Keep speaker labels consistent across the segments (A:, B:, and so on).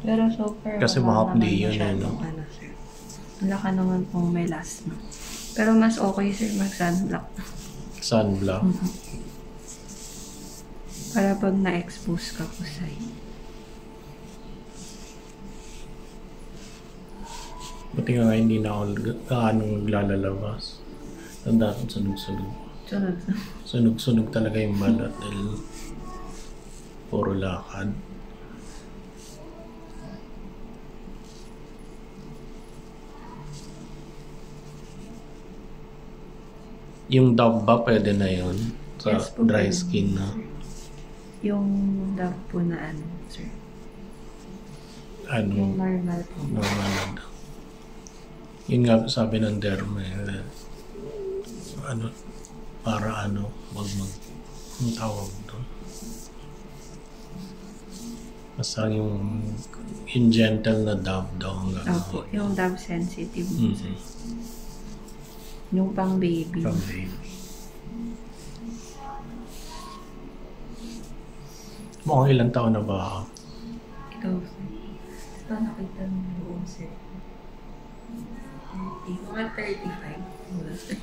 A: Pero so far,
B: Kasi
A: wala
B: mahapdi
A: naman
B: yun,
A: masyadong
B: no?
A: ano, sir. Wala ka naman pong may last, no? Pero mas okay, sir, mag-sunblock.
B: Sunblock.
A: Para pag na-expose ka po sa'yo.
B: Buti nga hindi na ako kaanong naglalabas. Tanda ko sunog-sunog.
A: Sunod.
B: Sunog-sunog talaga yung balat dahil puro lakad. Yung Dove ba pwede na yun? Sa
A: Yes po,
B: dry
A: pwede.
B: skin na?
A: Yung Dove po na ano, sir.
B: Ano?
A: Yung normal po.
B: Normal na daw. Yun nga sabi ng derma ano, para ano, ang tawag doon. Basta yung gentle na Dove daw ang
A: Opo, yung Dove sensitive.
B: Mm-hmm.
A: Yung pang baby.
B: From baby. Mukhang ilang taon na ba ako?
A: Ikaw, sir. Ito nakita mo buong sir. 30. Mga 35. Wala, sir.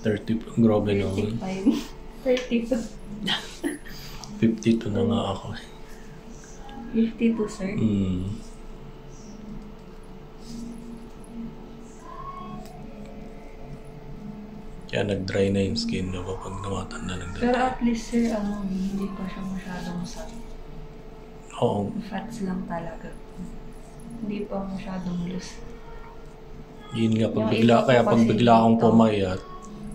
B: 30, grabe naman.
A: 35. 32.
B: 52 na nga ako.
A: 52, sir.
B: Kaya nag-dry na yung skin mo pag namatanda ng
A: Pero
B: dati.
A: at least, sir, hindi pa siya masyadong sad.
B: Oo.
A: Fats lang talaga. Hindi pa masyadong loose.
B: Yun nga,
A: Yung
B: bigla,
A: iba po
B: kaya pag
A: kasi
B: bigla akong
A: dito,
B: pumayat,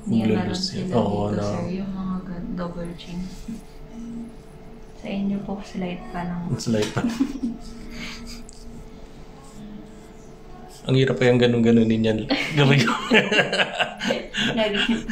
A: Hindi na lang
B: maglulus
A: sila
B: yun.
A: dito,
B: Oo, na.
A: sir. Yung mga double chin. Sa inyo po, slight pa lang.
B: It's like, ang hirap pa yung ganun-ganunin yan. Gabi-gabi.
A: Lagi yung